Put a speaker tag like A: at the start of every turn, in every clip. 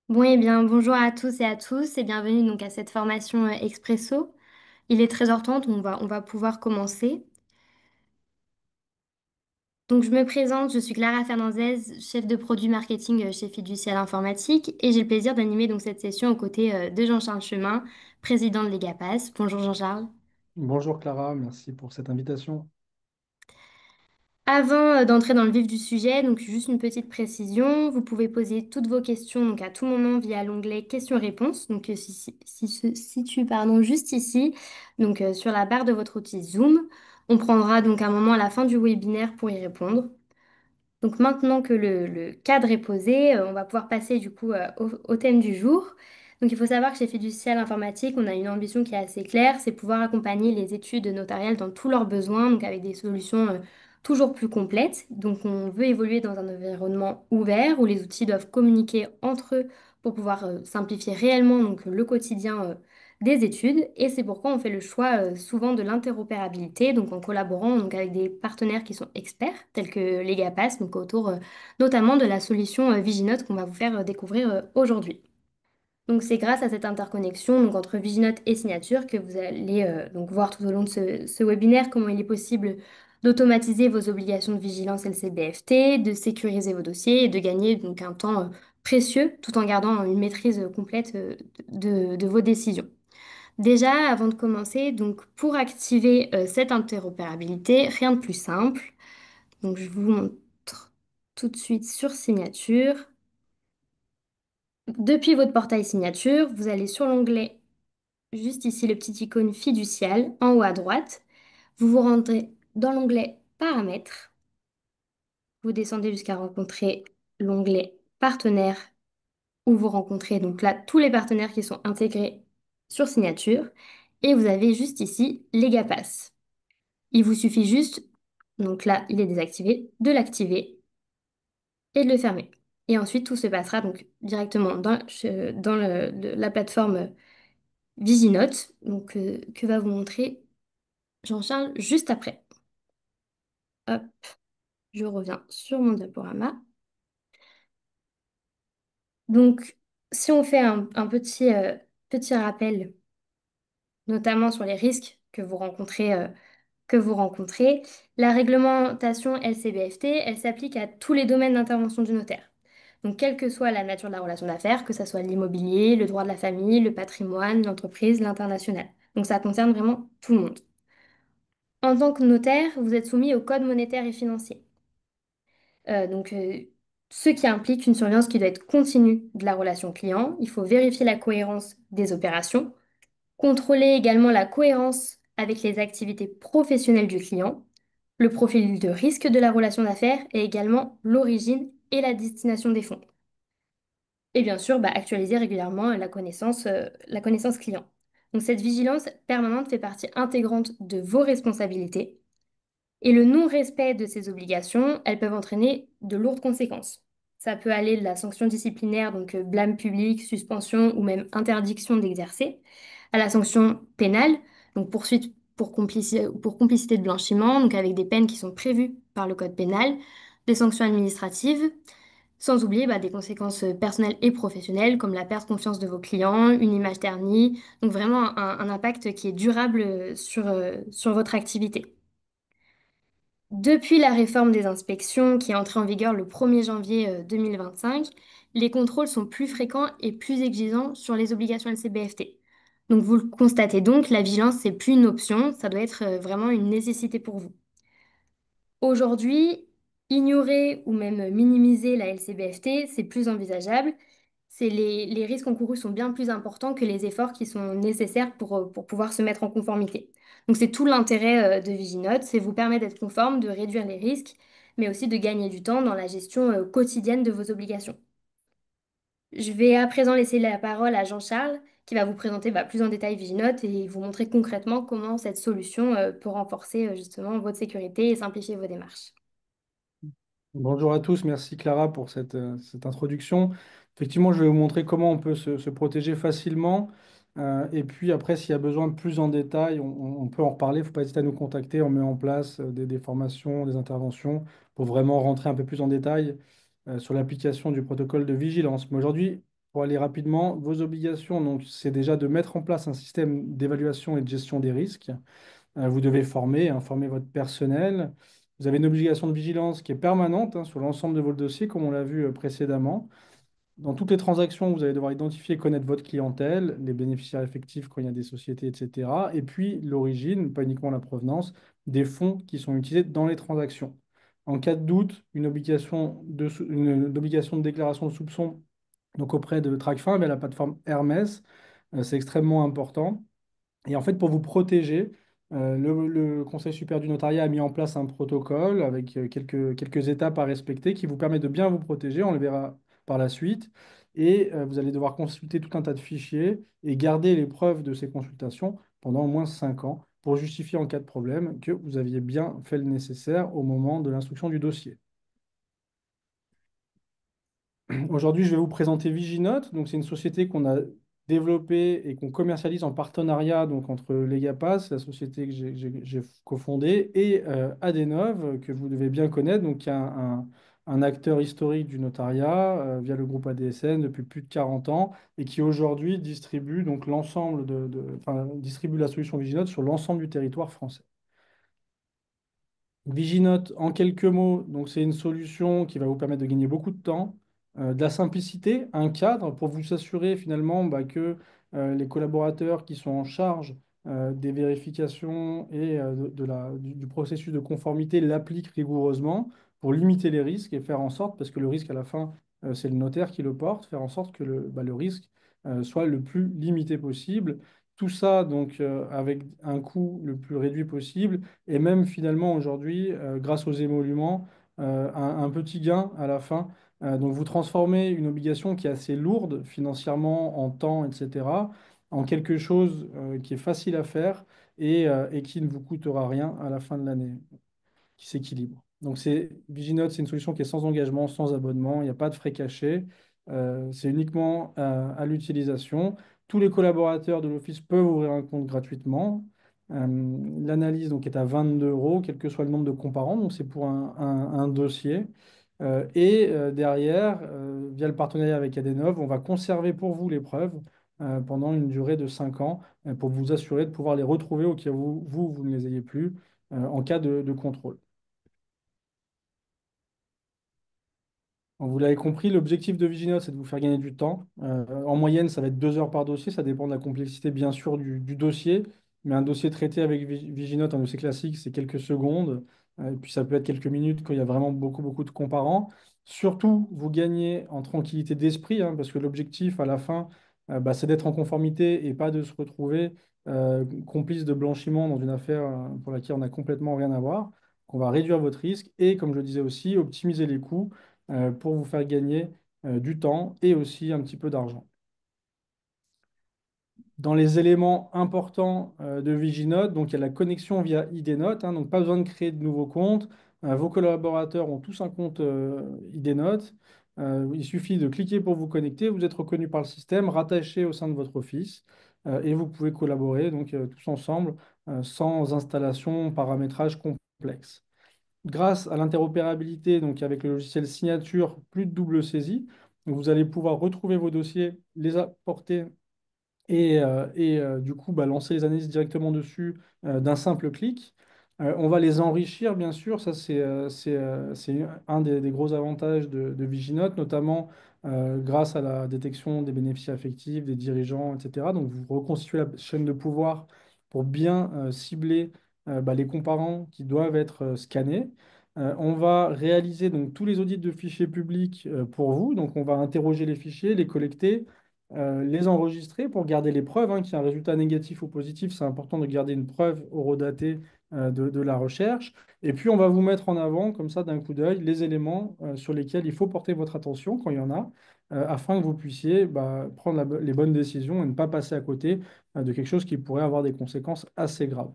A: Bon, eh bien, bonjour à tous et à tous et bienvenue donc à cette formation Expresso. Il est 13h30, on va pouvoir commencer. Donc, je me présente, je suis Clara Fernandez, chef de produit marketing chez Fiducial Informatique et j'ai le plaisir d'animer donc cette session aux côtés de Jean-Charles Chemin, président de l'EGAPAS. Bonjour Jean-Charles.
B: Bonjour Clara, merci pour cette invitation.
A: Avant d'entrer dans le vif du sujet, donc juste une petite précision, vous pouvez poser toutes vos questions donc à tout moment via l'onglet questions-réponses, donc se situe pardon, juste ici, donc sur la barre de votre outil Zoom. On prendra donc un moment à la fin du webinaire pour y répondre. Donc maintenant que le cadre est posé, on va pouvoir passer du coup au thème du jour. Donc il faut savoir que chez Fiducial Informatique, on a une ambition qui est assez claire, c'est pouvoir accompagner les études notariales dans tous leurs besoins, donc avec des solutions toujours plus complètes. Donc on veut évoluer dans un environnement ouvert où les outils doivent communiquer entre eux pour pouvoir simplifier réellement donc, le quotidien des études. Et c'est pourquoi on fait le choix souvent de l'interopérabilité, donc en collaborant donc, avec des partenaires qui sont experts, tels que Legapass, donc autour notamment de la solution Viginote qu'on va vous faire découvrir aujourd'hui. Donc c'est grâce à cette interconnexion donc, entre Viginote et Signature que vous allez donc voir tout au long de ce webinaire comment il est possible d'automatiser vos obligations de vigilance LCBFT, de sécuriser vos dossiers et de gagner donc un temps précieux tout en gardant une maîtrise complète de vos décisions. Déjà, avant de commencer, donc pour activer cette interopérabilité, rien de plus simple. Donc je vous montre tout de suite sur Signature. Depuis votre portail Signature, vous allez sur l'onglet, juste ici le petit icône fiducial, en haut à droite. Vous vous rendrez dans l'onglet Paramètres. Vous descendez jusqu'à rencontrer l'onglet Partenaires, où vous rencontrez donc là tous les partenaires qui sont intégrés sur Signature. Et vous avez juste ici Legapass. Il vous suffit juste, donc là, il est désactivé, de l'activer et de le fermer. Et ensuite, tout se passera donc directement dans la plateforme Viginote, donc, que va vous montrer Jean-Charles juste après. Hop, je reviens sur mon diaporama. Donc, si on fait un petit rappel, notamment sur les risques que vous rencontrez, la réglementation LCBFT, elle s'applique à tous les domaines d'intervention du notaire. Donc, quelle que soit la nature de la relation d'affaires, que ce soit l'immobilier, le droit de la famille, le patrimoine, l'entreprise, l'international. Donc, ça concerne vraiment tout le monde. En tant que notaire, vous êtes soumis au code monétaire et financier. Donc, ce qui implique une surveillance qui doit être continue de la relation client. Il faut vérifier la cohérence des opérations, contrôler également la cohérence avec les activités professionnelles du client, le profil de risque de la relation d'affaires et également l'origine et la destination des fonds. Et bien sûr, actualiser régulièrement la connaissance client. Donc cette vigilance permanente fait partie intégrante de vos responsabilités et le non-respect de ces obligations, elles peuvent entraîner de lourdes conséquences. Ça peut aller de la sanction disciplinaire, donc blâme public, suspension ou même interdiction d'exercer, à la sanction pénale, donc poursuite pour complicité de blanchiment, donc avec des peines qui sont prévues par le code pénal, des sanctions administratives, sans oublier des conséquences personnelles et professionnelles, comme la perte de confiance de vos clients, une image ternie, donc vraiment un impact qui est durable sur votre activité. Depuis la réforme des inspections qui est entrée en vigueur le 1er janvier 2025, les contrôles sont plus fréquents et plus exigeants sur les obligations LCBFT. Donc vous le constatez donc, la vigilance, c'est plus une option, ça doit être vraiment une nécessité pour vous. Aujourd'hui, ignorer ou même minimiser la LCBFT, c'est plus envisageable. Les risques encourus sont bien plus importants que les efforts qui sont nécessaires pour pouvoir se mettre en conformité. Donc c'est tout l'intérêt de Viginote, c'est vous permettre d'être conforme, de réduire les risques, mais aussi de gagner du temps dans la gestion quotidienne de vos obligations. Je vais à présent laisser la parole à Jean-Charles qui va vous présenter plus en détail Viginote et vous montrer concrètement comment cette solution peut renforcer justement votre sécurité et simplifier vos démarches.
B: Bonjour à tous, merci Clara pour cette introduction. Effectivement, je vais vous montrer comment on peut se protéger facilement. Et puis après, s'il y a besoin de plus en détail, on peut en reparler. Il ne faut pas hésiter à nous contacter. On met en place des formations, des interventions pour vraiment rentrer un peu plus en détail sur l'application du protocole de vigilance. Mais aujourd'hui, pour aller rapidement, vos obligations, donc, c'est déjà de mettre en place un système d'évaluation et de gestion des risques. Vous devez former, informer votre personnel. Vous avez une obligation de vigilance qui est permanente sur l'ensemble de vos dossiers, comme on l'a vu précédemment. Dans toutes les transactions, vous allez devoir identifier et connaître votre clientèle, les bénéficiaires effectifs quand il y a des sociétés, etc. Et puis l'origine, pas uniquement la provenance, des fonds qui sont utilisés dans les transactions. En cas de doute, une obligation de déclaration de soupçon donc auprès de Tracfin, via la plateforme Hermès, c'est extrêmement important. Et en fait, pour vous protéger, le Conseil supérieur du notariat a mis en place un protocole avec quelques étapes à respecter qui vous permet de bien vous protéger. On le verra par la suite. Et vous allez devoir consulter tout un tas de fichiers et garder les preuves de ces consultations pendant au moins 5 ans pour justifier en cas de problème que vous aviez bien fait le nécessaire au moment de l'instruction du dossier. Aujourd'hui, je vais vous présenter Viginote. Donc, c'est une société qu'on a développée et qu'on commercialise en partenariat donc, entre Legapass, la société que j'ai cofondée, et Adenov, que vous devez bien connaître, donc, qui est un acteur historique du notariat via le groupe ADSN depuis plus de 40 ans et qui aujourd'hui distribue donc l'ensemble enfin, distribue la solution Viginote sur l'ensemble du territoire français. Viginote, en quelques mots, donc c'est une solution qui va vous permettre de gagner beaucoup de temps, de la simplicité, un cadre pour vous assurer finalement que les collaborateurs qui sont en charge des vérifications et du processus de conformité l'appliquent rigoureusement pour limiter les risques et faire en sorte, parce que le risque à la fin, c'est le notaire qui le porte, faire en sorte que le risque soit le plus limité possible. Tout ça donc avec un coût le plus réduit possible et même finalement aujourd'hui, grâce aux émoluments, un petit gain à la fin. Donc vous transformez une obligation qui est assez lourde financièrement, en temps, etc., en quelque chose qui est facile à faire et qui ne vous coûtera rien à la fin de l'année qui s'équilibre. Donc Viginote, c'est une solution qui est sans engagement, sans abonnement, il n'y a pas de frais cachés, c'est uniquement à l'utilisation. Tous les collaborateurs de l'Office peuvent ouvrir un compte gratuitement. L'analyse donc, est à 22 euros, quel que soit le nombre de comparants, donc c'est pour un dossier. Derrière, via le partenariat avec Adenov, on va conserver pour vous les preuves pendant une durée de 5 ans pour vous assurer de pouvoir les retrouver au cas où vous ne les ayez plus en cas de contrôle. Bon, vous l'avez compris, l'objectif de Viginote, c'est de vous faire gagner du temps. En moyenne, ça va être 2 heures par dossier. Ça dépend de la complexité, bien sûr, du dossier. Mais un dossier traité avec Viginote, un dossier classique, c'est quelques secondes. Et puis, ça peut être quelques minutes quand il y a vraiment beaucoup, beaucoup de comparants. Surtout, vous gagnez en tranquillité d'esprit, parce que l'objectif, à la fin, c'est d'être en conformité et pas de se retrouver complice de blanchiment dans une affaire pour laquelle on n'a complètement rien à voir. On va réduire votre risque et, comme je le disais aussi, optimiser les coûts pour vous faire gagner du temps et aussi un petit peu d'argent. Dans les éléments importants de Viginote, donc il y a la connexion via IDNote, donc pas besoin de créer de nouveaux comptes. Vos collaborateurs ont tous un compte IDNote. Il suffit de cliquer pour vous connecter. Vous êtes reconnu par le système, rattaché au sein de votre office, et vous pouvez collaborer donc tous ensemble sans installation, paramétrage complexe. Grâce à l'interopérabilité, donc avec le logiciel Signature, plus de double saisie, vous allez pouvoir retrouver vos dossiers, les apporter du coup lancer les analyses directement dessus d'un simple clic. On va les enrichir, bien sûr. Ça, c'est un des gros avantages de Viginote, notamment grâce à la détection des bénéficiaires affectifs, des dirigeants, etc. Donc, vous reconstituez la chaîne de pouvoir pour bien cibler les comparants qui doivent être scannés. On va réaliser donc tous les audits de fichiers publics pour vous. Donc, on va interroger les fichiers, les collecter, les enregistrer pour garder les preuves, qu'il y ait un résultat négatif ou positif, c'est important de garder une preuve horodatée de la recherche. Et puis, on va vous mettre en avant, comme ça, d'un coup d'œil, les éléments sur lesquels il faut porter votre attention quand il y en a, afin que vous puissiez prendre les bonnes décisions et ne pas passer à côté de quelque chose qui pourrait avoir des conséquences assez graves.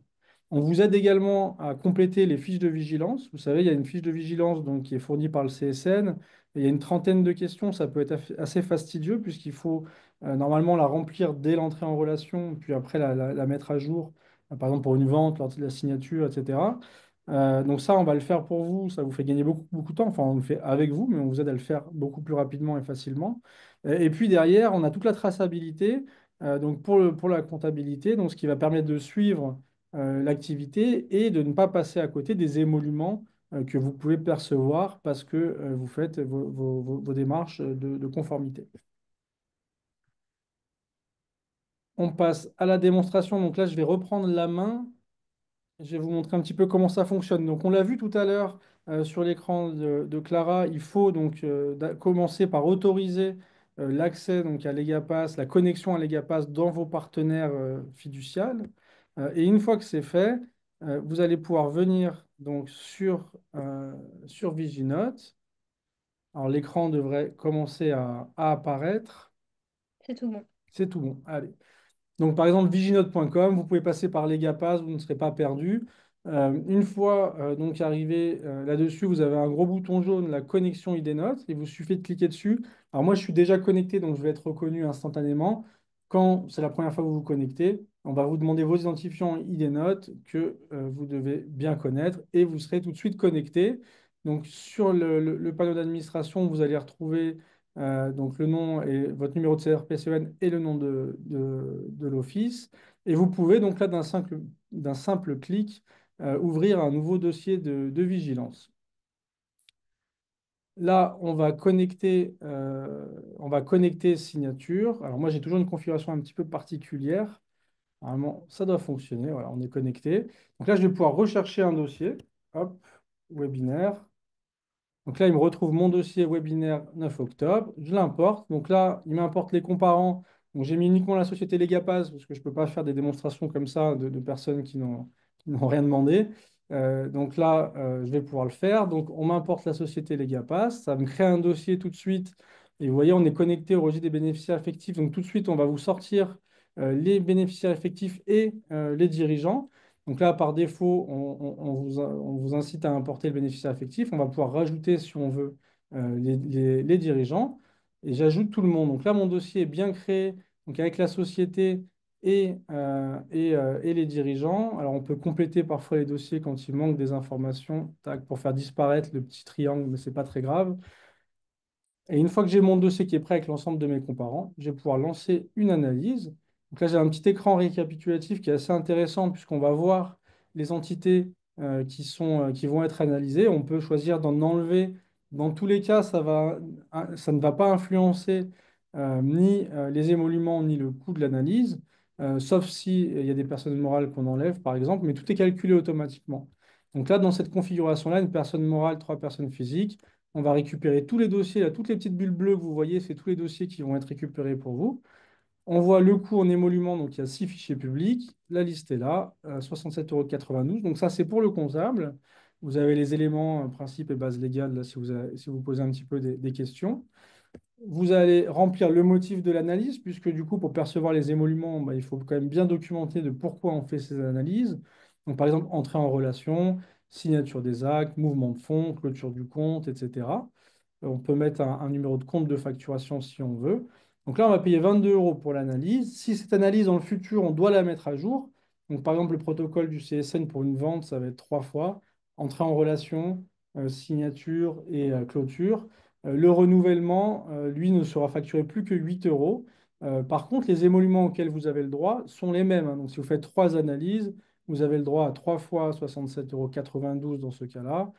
B: On vous aide également à compléter les fiches de vigilance. Vous savez, il y a une fiche de vigilance donc, qui est fournie par le CSN. Il y a une trentaine de questions. Ça peut être assez fastidieux puisqu'il faut normalement la remplir dès l'entrée en relation, puis après la mettre à jour, par exemple pour une vente, lors de la signature, etc. Donc ça, on va le faire pour vous. Ça vous fait gagner beaucoup, beaucoup de temps. Enfin, on le fait avec vous, mais on vous aide à le faire beaucoup plus rapidement et facilement. Et puis derrière, on a toute la traçabilité. Donc pour la comptabilité, donc ce qui va permettre de suivre l'activité et de ne pas passer à côté des émoluments que vous pouvez percevoir parce que vous faites vos démarches de conformité. On passe à la démonstration. Donc là, je vais reprendre la main. Je vais vous montrer un petit peu comment ça fonctionne. Donc, on l'a vu tout à l'heure sur l'écran de Clara. Il faut donc commencer par autoriser l'accès donc à Legapass, la connexion à Legapass dans vos partenaires fiduciales. Et une fois que c'est fait, vous allez pouvoir venir donc sur Viginote. Alors, l'écran devrait commencer à apparaître.
A: C'est tout bon.
B: C'est tout bon. Allez. Donc, par exemple, viginote.com, vous pouvez passer par Legapass, vous ne serez pas perdu. Une fois donc arrivé là-dessus, vous avez un gros bouton jaune, la connexion ID Note, et vous suffit de cliquer dessus. Alors moi, je suis déjà connecté, donc je vais être reconnu instantanément. Quand c'est la première fois que vous vous connectez, on va vous demander vos identifiants ID Note que vous devez bien connaître, et vous serez tout de suite connecté. Donc sur le panneau d'administration, vous allez retrouver donc le nom et votre numéro de CRPCEN et le nom de l'office. Et vous pouvez donc là d'un simple clic ouvrir un nouveau dossier de vigilance. Là, on va connecter signature. Alors moi, j'ai toujours une configuration un petit peu particulière. Normalement, ça doit fonctionner. Voilà, on est connecté. Donc là, je vais pouvoir rechercher un dossier. Hop, webinaire. Donc là, il me retrouve mon dossier webinaire 9 octobre. Je l'importe. Donc là, il m'importe les comparants. Donc j'ai mis uniquement la société Legapass parce que je ne peux pas faire des démonstrations comme ça de personnes qui n'ont rien demandé. Donc là, je vais pouvoir le faire. Donc on m'importe la société Legapass. Ça me crée un dossier tout de suite. Et vous voyez, on est connecté au registre des bénéficiaires effectifs. Donc tout de suite, on va vous sortir les bénéficiaires effectifs et les dirigeants. Donc là, par défaut, on vous incite à importer le bénéficiaire effectif. On va pouvoir rajouter, si on veut, les dirigeants. Et j'ajoute tout le monde. Donc là, mon dossier est bien créé, donc avec la société et les dirigeants. Alors, on peut compléter parfois les dossiers quand il manque des informations, tac, pour faire disparaître le petit triangle, mais ce n'est pas très grave. Et une fois que j'ai mon dossier qui est prêt avec l'ensemble de mes comparants, je vais pouvoir lancer une analyse. Donc là, j'ai un petit écran récapitulatif qui est assez intéressant puisqu'on va voir les entités qui vont être analysées. On peut choisir d'en enlever. Dans tous les cas, ça ne va pas influencer ni les émoluments ni le coût de l'analyse, sauf si il y a des personnes morales qu'on enlève, par exemple, mais tout est calculé automatiquement. Donc là, dans cette configuration-là, une personne morale, trois personnes physiques, on va récupérer tous les dossiers, là, toutes les petites bulles bleues que vous voyez, c'est tous les dossiers qui vont être récupérés pour vous. On voit le coût en émolument, donc il y a 6 fichiers publics. La liste est là, 67,92 €. Donc ça, c'est pour le comptable. Vous avez les éléments, principes et bases légales, là, si vous posez un petit peu des questions. Vous allez remplir le motif de l'analyse, puisque du coup, pour percevoir les émoluments, bah, il faut quand même bien documenter de pourquoi on fait ces analyses. Donc, par exemple, entrée en relation, signature des actes, mouvement de fonds, clôture du compte, etc. On peut mettre un numéro de compte de facturation si on veut. Donc là, on va payer 22 € pour l'analyse. Si cette analyse, dans le futur, on doit la mettre à jour. Donc, par exemple, le protocole du CSN pour une vente, ça va être 3 fois. Entrée en relation, signature et clôture. Le renouvellement, lui, ne sera facturé plus que 8 €. Par contre, les émoluments auxquels vous avez le droit sont les mêmes, hein. Donc, si vous faites 3 analyses, vous avez le droit à 3 fois 67,92 € dans ce cas-là.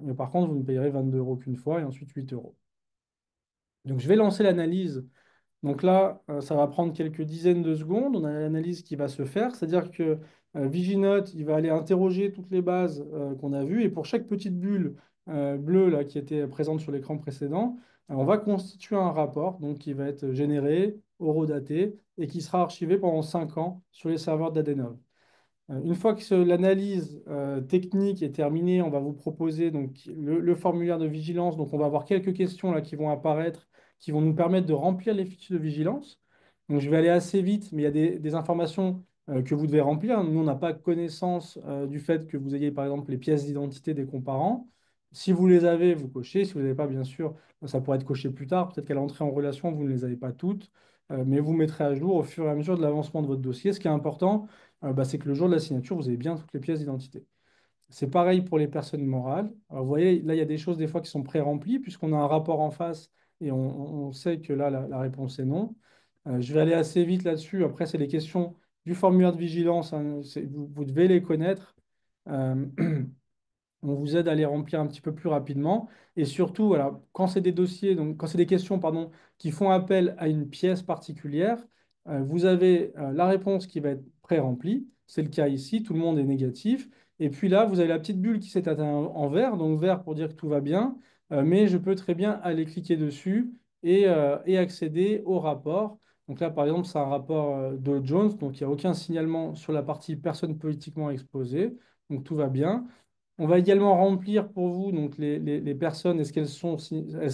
B: Mais par contre, vous ne payerez 22 € qu'une fois et ensuite 8 €. Donc, je vais lancer l'analyse. Donc là, ça va prendre quelques dizaines de secondes. On a l'analyse qui va se faire, c'est-à-dire que Viginote, il va aller interroger toutes les bases qu'on a vues et pour chaque petite bulle bleue là, qui était présente sur l'écran précédent, on va constituer un rapport donc, qui va être généré, horodaté et qui sera archivé pendant 5 ans sur les serveurs d'Adenov. Une fois que l'analyse technique est terminée, on va vous proposer donc, le formulaire de vigilance. Donc, on va avoir quelques questions là, qui vont apparaître, qui vont nous permettre de remplir les fichiers de vigilance. Donc, je vais aller assez vite, mais il y a des informations que vous devez remplir. Nous, on n'a pas connaissance du fait que vous ayez, par exemple, les pièces d'identité des comparants. Si vous les avez, vous cochez. Si vous n'avez pas, bien sûr, ça pourrait être coché plus tard. Peut-être qu'à l'entrée en relation, vous ne les avez pas toutes. Mais vous mettrez à jour au fur et à mesure de l'avancement de votre dossier. Ce qui est important, bah, c'est que le jour de la signature, vous avez bien toutes les pièces d'identité. C'est pareil pour les personnes morales. Alors, vous voyez, là, il y a des choses des fois qui sont pré-remplies puisqu'on a un rapport en face et on sait que là, la réponse est non. Je vais aller assez vite là-dessus. Après, c'est les questions du formulaire de vigilance, hein. Vous devez les connaître. Euh, on vous aide à les remplir un petit peu plus rapidement. Et surtout, voilà, quand c'est des dossiers, donc quand c'est des questions, pardon, qui font appel à une pièce particulière, vous avez la réponse qui va être pré-remplie. C'est le cas ici, tout le monde est négatif. Et puis là, vous avez la petite bulle qui s'est atteinte en vert, donc vert pour dire que tout va bien. Mais je peux très bien aller cliquer dessus et accéder au rapport. Donc là, par exemple, c'est un rapport de Jones, donc il n'y a aucun signalement sur la partie personne politiquement exposée, donc tout va bien. On va également remplir pour vous donc les personnes, est-ce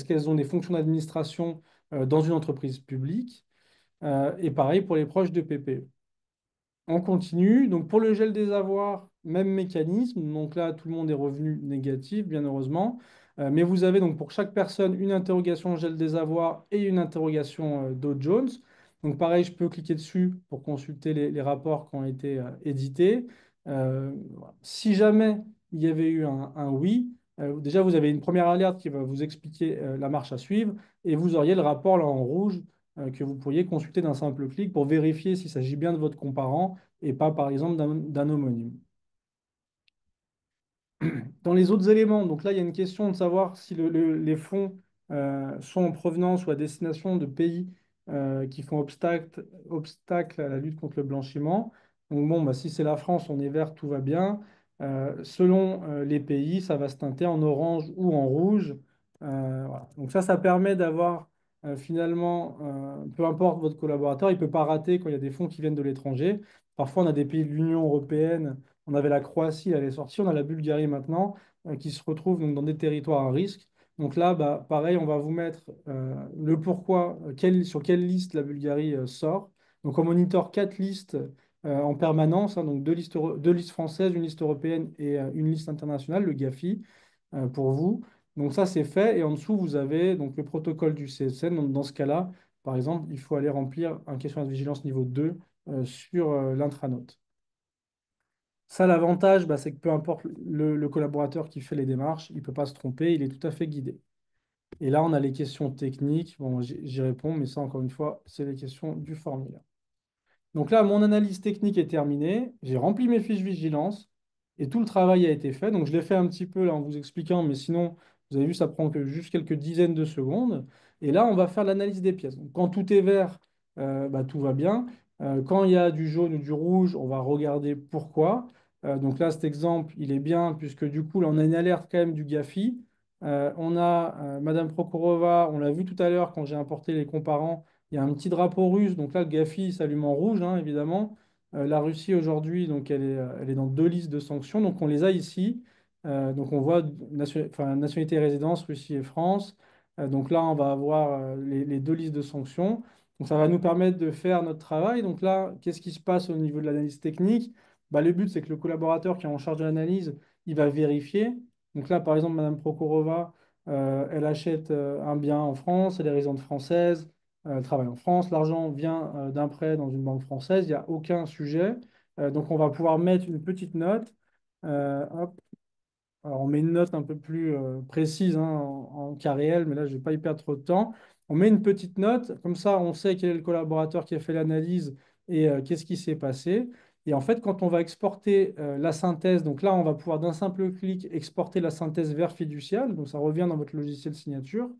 B: qu'elles ont des fonctions d'administration dans une entreprise publique? Et pareil pour les proches de PP. On continue. Donc pour le gel des avoirs, même mécanisme. Donc là, tout le monde est revenu négatif, bien heureusement. Mais vous avez donc pour chaque personne une interrogation gel des avoirs et une interrogation Dow Jones. Donc pareil, je peux cliquer dessus pour consulter les rapports qui ont été édités. Voilà. Si jamais il y avait eu un oui, déjà vous avez une première alerte qui va vous expliquer la marche à suivre et vous auriez le rapport là en rouge que vous pourriez consulter d'un simple clic pour vérifier s'il s'agit bien de votre comparant et pas par exemple d'un homonyme. Dans les autres éléments, donc là, il y a une question de savoir si les fonds sont en provenance ou à destination de pays qui font obstacle à la lutte contre le blanchiment. Donc bon, bah, si c'est la France, on est vert, tout va bien. Selon les pays, ça va se teinter en orange ou en rouge. Voilà. Donc ça permet d'avoir finalement, peu importe votre collaborateur, il ne peut pas rater quand il y a des fonds qui viennent de l'étranger. Parfois, on a des pays de l'Union européenne, on avait la Croatie, elle est sortie, on a la Bulgarie maintenant, qui se retrouve donc dans des territoires à risque. Donc là, bah, pareil, on va vous mettre le pourquoi, sur quelle liste la Bulgarie sort. Donc on monitore quatre listes en permanence, hein, donc deux listes françaises, une liste européenne et une liste internationale, le GAFI, pour vous. Donc ça, c'est fait. Et en dessous, vous avez donc le protocole du CSN. Donc dans ce cas-là, par exemple, il faut aller remplir un questionnaire de vigilance niveau 2 sur l'intranote. Ça, l'avantage, bah, c'est que peu importe le collaborateur qui fait les démarches, il ne peut pas se tromper, il est tout à fait guidé. Et là, on a les questions techniques. Bon, j'y réponds, mais ça, encore une fois, c'est les questions du formulaire. Donc là, mon analyse technique est terminée. J'ai rempli mes fiches vigilance et tout le travail a été fait. Donc je l'ai fait un petit peu là en vous expliquant, mais sinon, vous avez vu, ça prend que juste quelques dizaines de secondes. Et là, on va faire l'analyse des pièces. Donc, quand tout est vert, bah, tout va bien. Quand il y a du jaune ou du rouge, on va regarder pourquoi. Donc là, cet exemple, il est bien puisque du coup, là, on a une alerte quand même du GAFI. On a Madame Prokhorova, on l'a vu tout à l'heure quand j'ai importé les comparants. Il y a un petit drapeau russe, donc là, le GAFI s'allume en rouge, hein, évidemment. La Russie, aujourd'hui, donc elle est dans deux listes de sanctions, donc on les a ici. Donc on voit nationalité et résidence, Russie et France. Donc là, on va avoir les deux listes de sanctions. Donc ça va nous permettre de faire notre travail. Donc là, qu'est-ce qui se passe au niveau de l'analyse technique? Bah, le but, c'est que le collaborateur qui est en charge de l'analyse, il va vérifier. Donc là, par exemple, Madame Prokhorova, elle achète un bien en France, elle est résidente française. Elle travaille en France, l'argent vient d'un prêt dans une banque française, il n'y a aucun sujet. Donc on va pouvoir mettre une petite note. Hop. Alors on met une note un peu plus précise, hein, en cas réel, mais là je ne vais pas y perdre trop de temps. On met une petite note, comme ça on sait quel est le collaborateur qui a fait l'analyse et qu'est-ce qui s'est passé. Et en fait, quand on va exporter la synthèse, donc là on va pouvoir d'un simple clic exporter la synthèse vers fiducial, donc ça revient dans votre logiciel signature.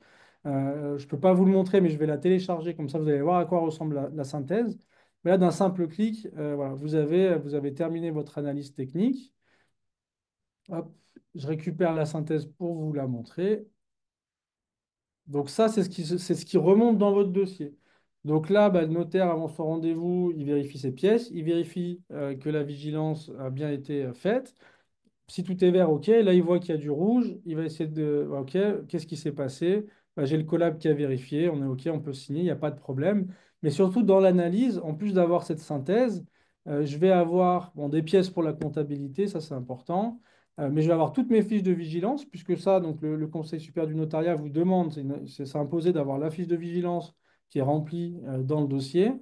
B: Je ne peux pas vous le montrer, mais je vais la télécharger, comme ça vous allez voir à quoi ressemble la synthèse. Mais là, d'un simple clic, voilà, vous avez terminé votre analyse technique. Hop, je récupère la synthèse pour vous la montrer. Donc ça, c'est ce qui remonte dans votre dossier. Donc là, bah, le notaire, avant son rendez-vous, il vérifie ses pièces, il vérifie que la vigilance a bien été faite. Si tout est vert, OK. Là, il voit qu'il y a du rouge. Il va essayer de... OK, qu'est-ce qui s'est passé? Bah, j'ai le collab qui a vérifié. On est OK, on peut signer, il n'y a pas de problème. Mais surtout, dans l'analyse, en plus d'avoir cette synthèse, je vais avoir bon, des pièces pour la comptabilité, ça c'est important. Mais je vais avoir toutes mes fiches de vigilance, puisque ça, donc le Conseil supérieur du notariat vous demande, c'est imposé d'avoir la fiche de vigilance qui est remplie dans le dossier.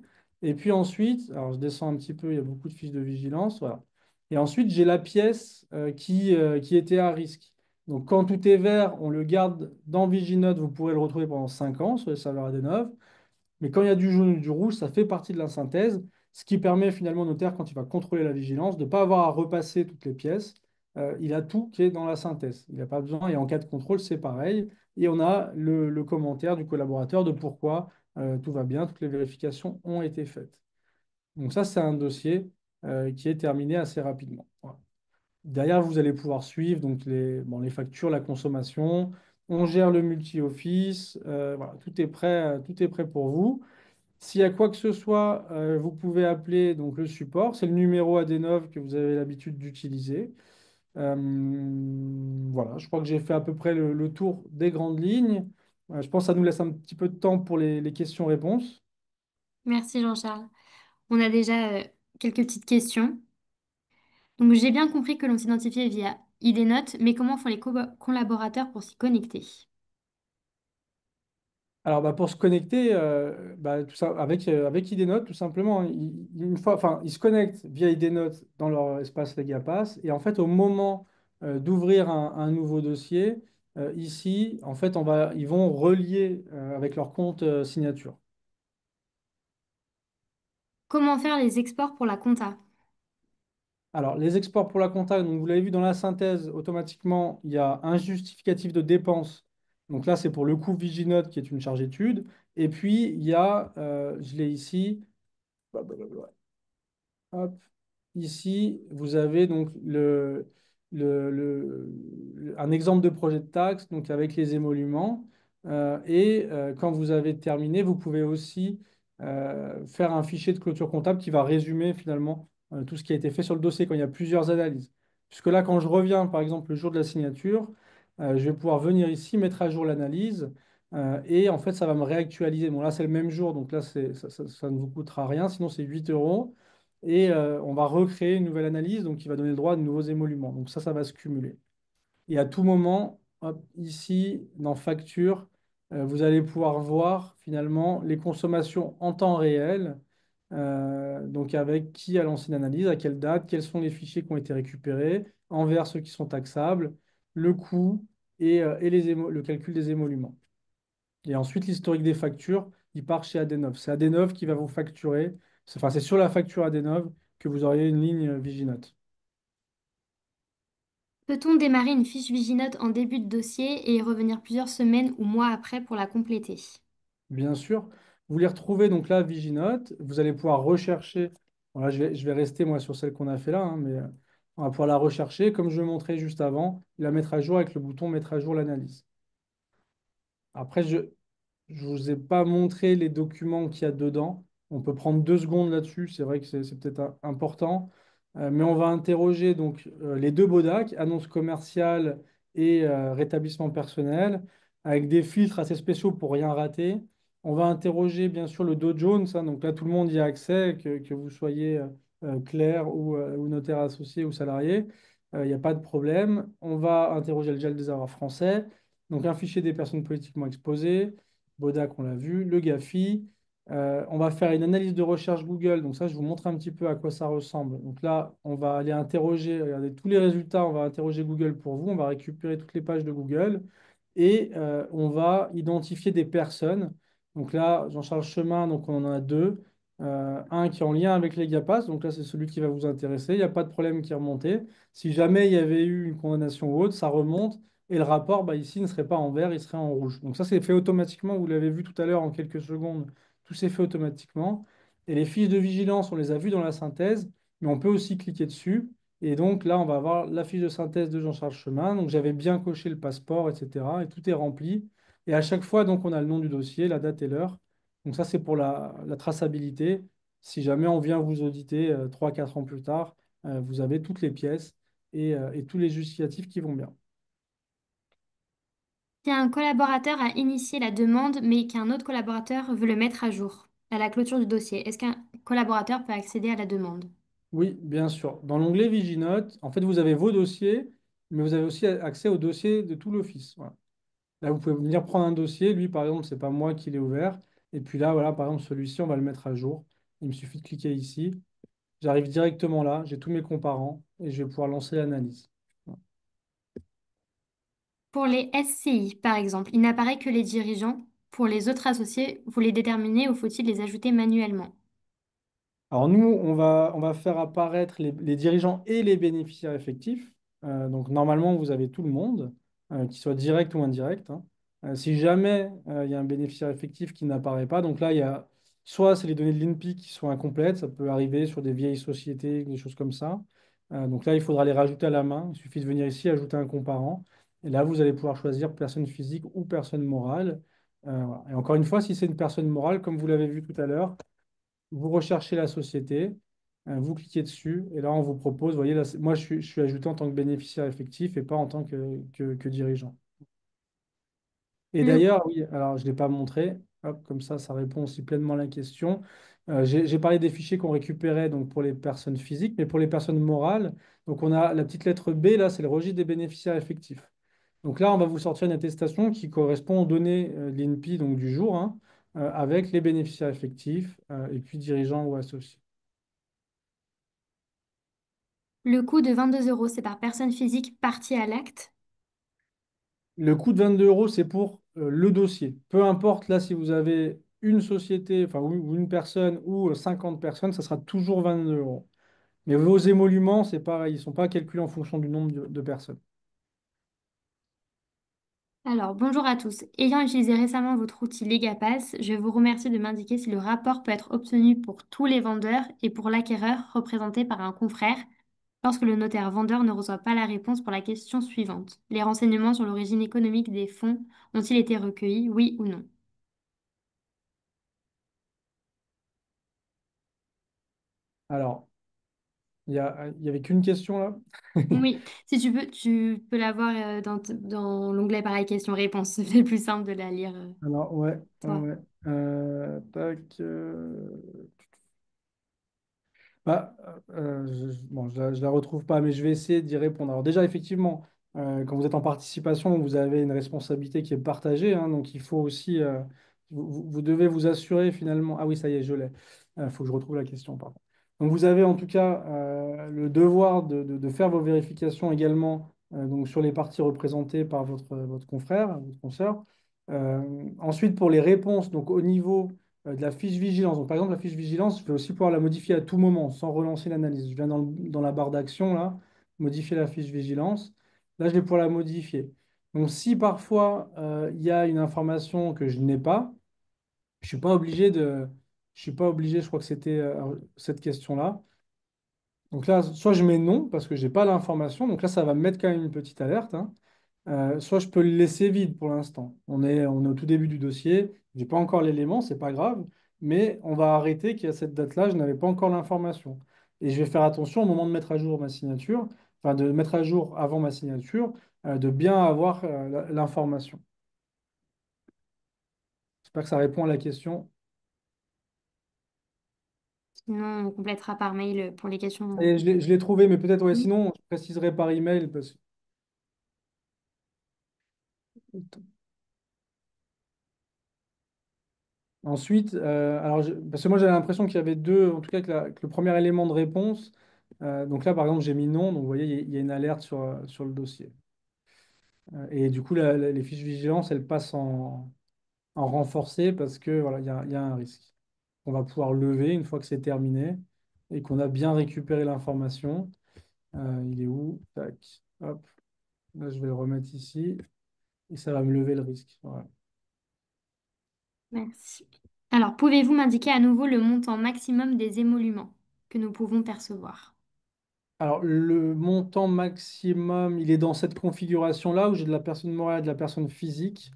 B: Et puis ensuite, alors je descends un petit peu, il y a beaucoup de fiches de vigilance. Voilà. Et ensuite, j'ai la pièce qui était à risque. Donc, quand tout est vert, on le garde dans Viginote. Vous pourrez le retrouver pendant 5 ans sur les serveurs Adenov. Mais quand il y a du jaune ou du rouge, ça fait partie de la synthèse, ce qui permet finalement au notaire, quand il va contrôler la vigilance, de ne pas avoir à repasser toutes les pièces. Il a tout qui est dans la synthèse. Il n'a pas besoin, et en cas de contrôle, c'est pareil. Et on a le commentaire du collaborateur de pourquoi tout va bien, toutes les vérifications ont été faites. Donc ça, c'est un dossier qui est terminé assez rapidement. Voilà. Derrière, vous allez pouvoir suivre donc bon, les factures, la consommation. On gère le multi-office. Voilà, tout est prêt pour vous. S'il y a quoi que ce soit, vous pouvez appeler donc, le support. C'est le numéro Adenov que vous avez l'habitude d'utiliser. Euh, voilà, je crois que j'ai fait à peu près le tour des grandes lignes. Je pense que ça nous laisse un petit peu de temps pour les questions-réponses.
A: Merci Jean-Charles. On a déjà quelques petites questions. Donc j'ai bien compris que l'on s'identifiait via ID Note, mais comment font les collaborateurs pour s'y connecter?
B: Alors, bah, pour se connecter, bah, tout ça, avec IDNote, tout simplement, une fois, enfin, ils se connectent via IDNote dans leur espace Legapass. Et en fait, au moment d'ouvrir un nouveau dossier, ici, en fait, ils vont relier avec leur compte signature.
A: Comment faire les exports pour la compta?
B: Alors, les exports pour la compta, donc vous l'avez vu dans la synthèse, automatiquement, il y a un justificatif de dépense. Donc là, c'est pour le coût Viginote qui est une charge étude. Et puis, il y a, je l'ai ici. Hop. Ici, vous avez donc un exemple de projet de taxe donc avec les émoluments. Quand vous avez terminé, vous pouvez aussi faire un fichier de clôture comptable qui va résumer finalement tout ce qui a été fait sur le dossier quand il y a plusieurs analyses. Puisque là, quand je reviens, par exemple, le jour de la signature, je vais pouvoir venir ici, mettre à jour l'analyse. Et en fait, ça va me réactualiser. Bon, là, c'est le même jour, donc là, ça ne vous coûtera rien. Sinon, c'est 8 euros on va recréer une nouvelle analyse donc qui va donner le droit à de nouveaux émoluments. Donc ça va se cumuler. Et à tout moment, hop, ici, dans Facture, vous allez pouvoir voir finalement les consommations en temps réel, donc avec qui a lancé l'analyse, à quelle date, quels sont les fichiers qui ont été récupérés, envers ceux qui sont taxables, le coût et le calcul des émoluments. Et ensuite, l'historique des factures, il part chez Adenov. C'est Adenov qui va vous facturer. Enfin, c'est sur la facture Adenov que vous auriez une ligne Viginote.
A: Peut-on démarrer une fiche Viginote en début de dossier et y revenir plusieurs semaines ou mois après pour la compléter?
B: Bien sûr, vous les retrouvez donc là, Viginote. Vous allez pouvoir rechercher. Voilà, je vais rester moi sur celle qu'on a fait là, hein, mais on va pouvoir la rechercher comme je le montrais juste avant, la mettre à jour avec le bouton mettre à jour l'analyse. Après, je ne vous ai pas montré les documents qu'il y a dedans. On peut prendre 2 secondes là-dessus. C'est vrai que c'est peut-être important. Mais on va interroger donc les deux BODAC, annonce commerciale et rétablissement personnel, avec des filtres assez spéciaux pour rien rater. On va interroger bien sûr le Dow Jones, hein, donc là tout le monde y a accès, que vous soyez clerc ou notaire associé ou salarié. Il n'y a pas de problème. On va interroger le gel des avoirs français. Donc un fichier des personnes politiquement exposées, Bodac, on l'a vu, le GAFI. On va faire une analyse de recherche Google. Donc ça, je vous montre un petit peu à quoi ça ressemble. Donc là, on va aller interroger, regardez tous les résultats, on va interroger Google pour vous, on va récupérer toutes les pages de Google et on va identifier des personnes. Donc là, Jean-Charles Chemin, donc on en a deux. Un qui est en lien avec les GAPAS, donc là c'est celui qui va vous intéresser. Il n'y a pas de problème qui est remonté. Si jamais il y avait eu une condamnation ou autre, ça remonte. Et le rapport, bah, ici, ne serait pas en vert, il serait en rouge. Donc ça, c'est fait automatiquement. Vous l'avez vu tout à l'heure en quelques secondes. Tout s'est fait automatiquement. Et les fiches de vigilance, on les a vues dans la synthèse, mais on peut aussi cliquer dessus. Et donc là, on va avoir la fiche de synthèse de Jean-Charles Chemin. Donc j'avais bien coché le passeport, etc. Et tout est rempli. Et à chaque fois, donc, on a le nom du dossier, la date et l'heure. Donc ça, c'est pour la traçabilité. Si jamais on vient vous auditer 3, 4 ans plus tard, vous avez toutes les pièces et tous les justificatifs qui vont bien.
A: Si un collaborateur a initié la demande mais qu'un autre collaborateur veut le mettre à jour à la clôture du dossier, est-ce qu'un collaborateur peut accéder à la demande?
B: Oui, bien sûr. Dans l'onglet Viginote, en fait, vous avez vos dossiers, mais vous avez aussi accès aux dossiers de tout l'office. Voilà. Là, vous pouvez venir prendre un dossier. Lui, par exemple, c'est pas moi qui l'ai ouvert. Et puis là, voilà, par exemple, celui-ci, on va le mettre à jour. Il me suffit de cliquer ici J'arrive directement là, j'ai tous mes comparants et je vais pouvoir lancer l'analyse.
A: Pour les SCI, par exemple, il n'apparaît que les dirigeants. Pour les autres associés, vous les déterminez ou faut-il les ajouter manuellement?
B: Alors nous, on va faire apparaître les dirigeants et les bénéficiaires effectifs. Donc normalement, vous avez tout le monde, qu'il soit direct ou indirect, hein. Si jamais il y a un bénéficiaire effectif qui n'apparaît pas, donc là, il y a soit c'est les données de l'INPI qui sont incomplètes, ça peut arriver sur des vieilles sociétés, des choses comme ça. Donc là, il faudra les rajouter à la main. Il suffit de venir ici, ajouter un comparant. Et là, vous allez pouvoir choisir personne physique ou personne morale. Voilà. Et encore une fois, si c'est une personne morale, comme vous l'avez vu tout à l'heure, vous recherchez la société, vous cliquez dessus, et là, on vous propose, vous voyez, là, moi, je suis ajouté en tant que bénéficiaire effectif et pas en tant que dirigeant. Et
A: Le
B: d'ailleurs, oui, alors je ne l'ai pas montré, hop, comme ça répond aussi pleinement à la question. J'ai parlé des fichiers qu'on récupérait donc, pour les personnes physiques, mais pour les personnes morales, donc on a la petite lettre B, là, c'est le registre des bénéficiaires effectifs. Donc là, on va vous sortir une attestation qui correspond aux données de l'INPI donc du jour, hein, avec les bénéficiaires effectifs et puis dirigeants ou associés.
A: Le coût de 22 euros, c'est par personne physique partie à l'acte.
B: Le coût de 22 euros, c'est pour le dossier. Peu importe là si vous avez une société, enfin ou une personne ou 50 personnes, ça sera toujours 22 euros. Mais vos émoluments, c'est pareil, ils ne sont pas calculés en fonction du nombre de personnes.
A: Alors, bonjour à tous. Ayant utilisé récemment votre outil Legapass, je vous remercie de m'indiquer si le rapport peut être obtenu pour tous les vendeurs et pour l'acquéreur représenté par un confrère lorsque le notaire vendeur ne reçoit pas la réponse pour la question suivante. Les renseignements sur l'origine économique des fonds ont-ils été recueillis, oui ou non?
B: Alors, il y avait qu'une question là.
A: Oui, si tu peux l'avoir dans l'onglet pareil questions-réponses. C'est le plus simple de la lire,
B: Alors, ouais, ouais,
A: toi.
B: ouais. Tac. Bah, bon, je la retrouve pas, mais je vais essayer d'y répondre. Alors déjà, effectivement, quand vous êtes en participation, vous avez une responsabilité qui est partagée, hein, donc il faut aussi, vous devez vous assurer finalement. Ah oui, ça y est, je l'ai. Il faut que je retrouve la question, pardon. Donc vous avez en tout cas le devoir de faire vos vérifications également donc sur les parties représentées par votre confrère, votre consoeur. Ensuite, pour les réponses, donc au niveau de la fiche vigilance. Donc, par exemple, la fiche vigilance, je vais aussi pouvoir la modifier à tout moment sans relancer l'analyse. Je viens dans la barre d'action, là, modifier la fiche vigilance. Là, je vais pouvoir la modifier. Donc, si parfois il y a une information que je n'ai pas, je suis pas obligé de. Je suis pas obligé, je crois que c'était cette question-là. Donc là, soit je mets non parce que je n'ai pas l'information. Donc là, ça va me mettre quand même une petite alerte, hein. Soit je peux le laisser vide pour l'instant. On est au tout début du dossier, j'ai pas encore l'élément, c'est pas grave, mais on va arrêter qu'à cette date-là, je n'avais pas encore l'information. Et je vais faire attention au moment de mettre à jour ma signature, enfin de mettre à jour avant ma signature, de bien avoir l'information. J'espère que ça répond à la question.
A: Sinon, on complétera par mail pour les
B: Et
A: questions.
B: je l'ai trouvé, mais peut-être, ouais, sinon, je préciserai par email. Ensuite, alors parce que moi j'avais l'impression qu'il y avait deux, en tout cas que le premier élément de réponse, donc là par exemple j'ai mis non, donc vous voyez il y a une alerte sur le dossier. Et du coup les fiches vigilance elles passent en renforcé parce que voilà il y a un risque. On va pouvoir lever une fois que c'est terminé et qu'on a bien récupéré l'information. Il est où? Tac, hop, là je vais le remettre ici et ça va me lever le risque. Voilà.
A: Merci. Alors, pouvez-vous m'indiquer à nouveau le montant maximum des émoluments que nous pouvons percevoir?
B: Alors, le montant maximum, il est dans cette configuration-là où j'ai de la personne morale et de la personne physique.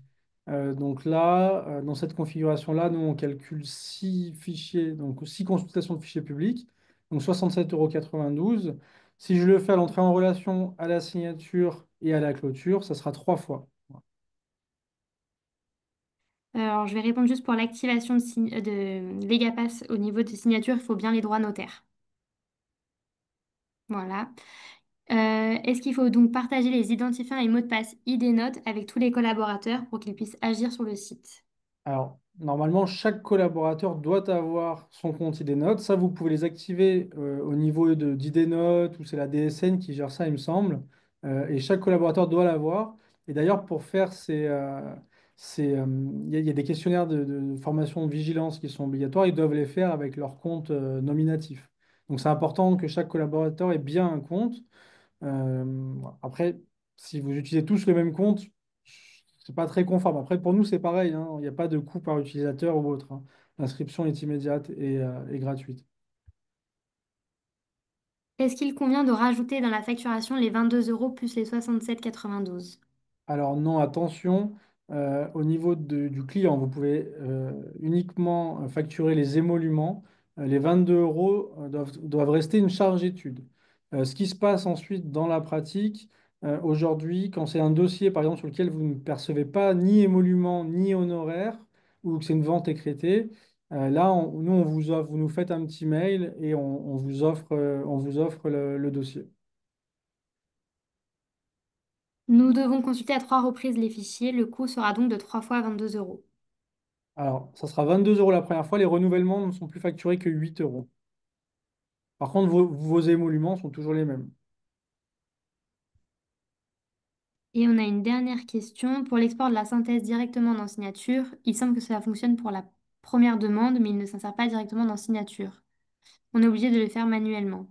B: Donc là, dans cette configuration-là, nous, on calcule 6 fichiers, donc 6 consultations de fichiers publics, donc 67,92 €. Si je le fais à l'entrée en relation, à la signature et à la clôture, ça sera 3 fois.
A: Alors, je vais répondre juste pour l'activation de Legapass au niveau des signatures, il faut bien les droits notaires. Voilà. Est-ce qu'il faut donc partager les identifiants et mots de passe ID Note avec tous les collaborateurs pour qu'ils puissent agir sur le site?
B: Normalement, chaque collaborateur doit avoir son compte ID Ça, vous pouvez les activer au niveau d'ID ou c'est la DSN qui gère ça, il me semble. Et chaque collaborateur doit l'avoir. Et d'ailleurs, pour faire il y a des questionnaires de formation de vigilance qui sont obligatoires. Ils doivent les faire avec leur compte nominatif. Donc, c'est important que chaque collaborateur ait bien un compte. Après, si vous utilisez tous le même compte, c'est pas très conforme. Après, pour nous, c'est pareil, hein. Il n'y a pas de coût par utilisateur ou autre, hein. L'inscription est immédiate et gratuite.
A: Est-ce qu'il convient de rajouter dans la facturation les 22 euros plus les 67,92?
B: Alors non, attention, au niveau du client, vous pouvez uniquement facturer les émoluments. Les 22 euros doivent rester une charge étude. Ce qui se passe ensuite dans la pratique, aujourd'hui, quand c'est un dossier, par exemple, sur lequel vous ne percevez pas ni émoluments ni honoraires, ou que c'est une vente écrétée, là, nous, on vous offre, vous nous faites un petit mail et on vous offre le dossier.
A: Nous devons consulter à 3 reprises les fichiers. Le coût sera donc de 3 fois 22 euros.
B: Alors, ça sera 22 euros la première fois. Les renouvellements ne sont plus facturés que 8 euros. Par contre, vos émoluments sont toujours les mêmes.
A: Et on a une dernière question. Pour l'export de la synthèse directement dans Signature, il semble que cela fonctionne pour la première demande, mais il ne s'insère pas directement dans Signature. On est obligé de le faire manuellement.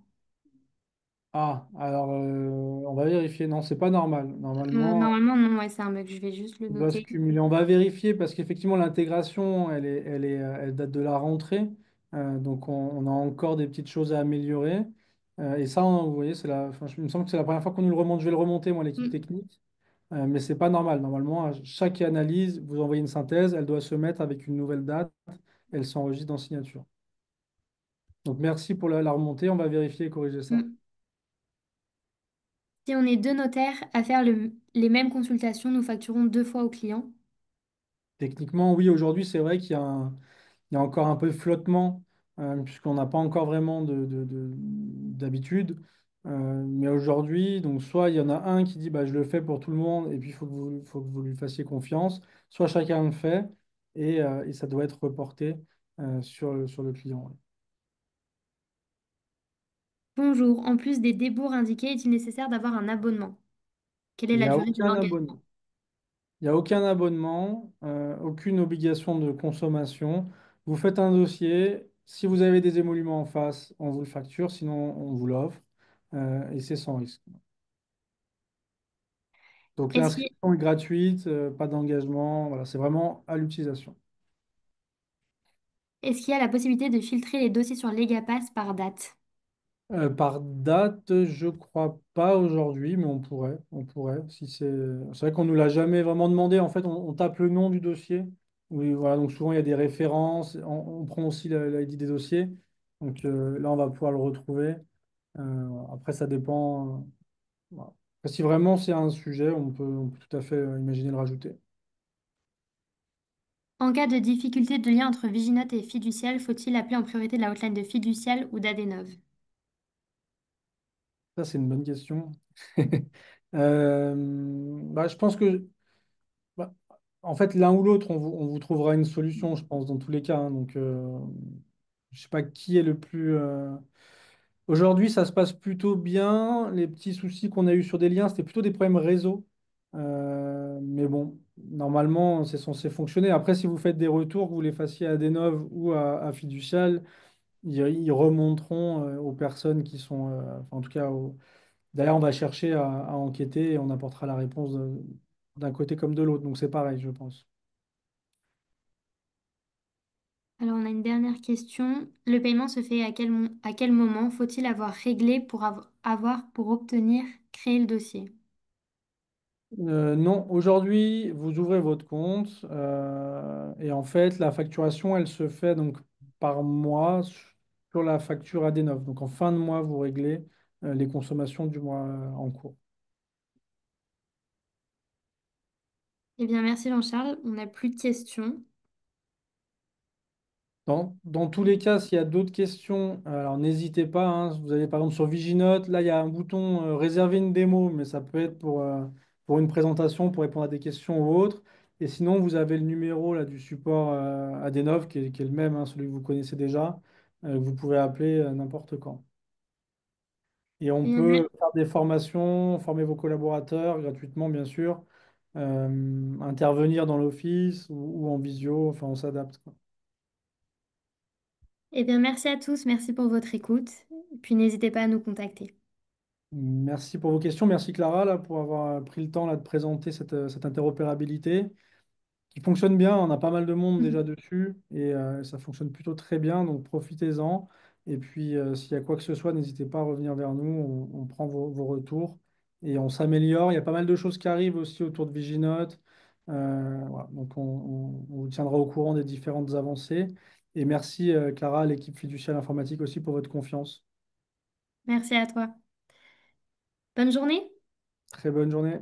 B: Ah, alors on va vérifier. Non, c'est pas normal. Normalement,
A: Normalement, non, ouais, c'est un bug. Je vais juste le
B: il doit se
A: noter.
B: cumuler. On va vérifier parce qu'effectivement, l'intégration, elle date de la rentrée. Donc, on a encore des petites choses à améliorer. Et ça, vous voyez, enfin, il me semble que c'est la première fois qu'on nous le remonte. Je vais le remonter, moi, l'équipe
A: Mm,
B: technique. Mais c'est pas normal. Normalement, à chaque analyse, vous envoyez une synthèse, elle doit se mettre avec une nouvelle date. Elle s'enregistre dans signature. Donc merci pour la remontée, on va vérifier et corriger ça.
A: mm. Si on est deux notaires à faire les mêmes consultations, nous facturons 2 fois au client.
B: Techniquement, oui, aujourd'hui, c'est vrai il y a encore un peu de flottement, puisqu'on n'a pas encore vraiment d'habitude. Mais aujourd'hui, donc soit il y en a un qui dit bah, je le fais pour tout le monde, et puis faut que vous lui fassiez confiance, soit chacun le fait, et ça doit être reporté sur le client. Ouais.
A: Bonjour. En plus des débours indiqués, est-il nécessaire d'avoir un abonnement? Quelle est
B: Il n'y
A: la
B: a
A: durée de
B: aucun abonnement.
A: l'engagement?
B: Il n'y a aucun abonnement, aucune obligation de consommation. Vous faites un dossier. Si vous avez des émoluments en face, on vous le facture, sinon on vous l'offre. Et c'est sans risque. Donc
A: Est-ce qu'il
B: l'inscription est gratuite, pas d'engagement. Voilà, c'est vraiment à l'utilisation.
A: est-ce qu'il y a la possibilité de filtrer les dossiers sur Legapass par date?
B: Par date, je crois pas aujourd'hui, mais on pourrait. On pourrait. Si c'est vrai qu'on nous l'a jamais vraiment demandé. En fait, on tape le nom du dossier. Oui, voilà. Donc souvent il y a des références. On prend aussi l'ID des dossiers. Donc là, on va pouvoir le retrouver. Après, ça dépend. Voilà. Après, si vraiment c'est un sujet, on peut tout à fait imaginer le rajouter.
A: En cas de difficulté de lien entre Viginote et Fiducial, faut-il appeler en priorité la hotline de Fiducial ou d'Adenov?
B: Ça, c'est une bonne question. Bah, je pense que, bah, en fait, l'un ou l'autre, on vous trouvera une solution, je pense, dans tous les cas, hein. Donc, je sais pas qui est le plus. Aujourd'hui, ça se passe plutôt bien. Les petits soucis qu'on a eu sur des liens, c'était plutôt des problèmes réseau. Mais bon, normalement, c'est censé fonctionner. Après, si vous faites des retours, que vous les fassiez à Denov ou à Fiducial, ils remonteront aux personnes qui sont, enfin, en tout cas, d'ailleurs, on va chercher à enquêter et on apportera la réponse d'un côté comme de l'autre. Donc c'est pareil, je pense.
A: Alors, on a une dernière question. Le paiement se fait à quel moment faut-il avoir réglé pour pour obtenir créer le dossier?
B: Non, aujourd'hui, vous ouvrez votre compte et en fait, la facturation, elle se fait donc par mois sur la facture AD9. Donc en fin de mois, vous réglez les consommations du mois en cours.
A: Eh bien, merci Jean-Charles. On n'a plus de questions.
B: Dans tous les cas, s'il y a d'autres questions, alors n'hésitez pas, hein. Vous avez par exemple sur Viginote, là il y a un bouton réserver une démo, mais ça peut être pour une présentation, pour répondre à des questions ou autres. Et sinon, vous avez le numéro là, du support Adenov, qui est le même, hein, celui que vous connaissez déjà, que vous pouvez appeler n'importe quand. Et on
A: Mm,
B: peut faire des formations, former vos collaborateurs gratuitement, bien sûr, intervenir dans l'office ou en visio, enfin, on s'adapte, quoi.
A: Eh bien, merci à tous, merci pour votre écoute. Puis n'hésitez pas à nous contacter.
B: Merci pour vos questions. Merci Clara là, pour avoir pris le temps là, de présenter cette interopérabilité qui fonctionne bien. On a pas mal de monde déjà dessus et ça fonctionne plutôt très bien. Donc profitez-en. Et puis s'il y a quoi que ce soit, n'hésitez pas à revenir vers nous. On prend vos retours et on s'améliore. Il y a pas mal de choses qui arrivent aussi autour de Viginote. Voilà. Donc on vous tiendra au courant des différentes avancées. Et merci Clara, à l'équipe fiduciaire informatique aussi pour votre confiance.
A: Merci à toi. Bonne journée.
B: Très bonne journée.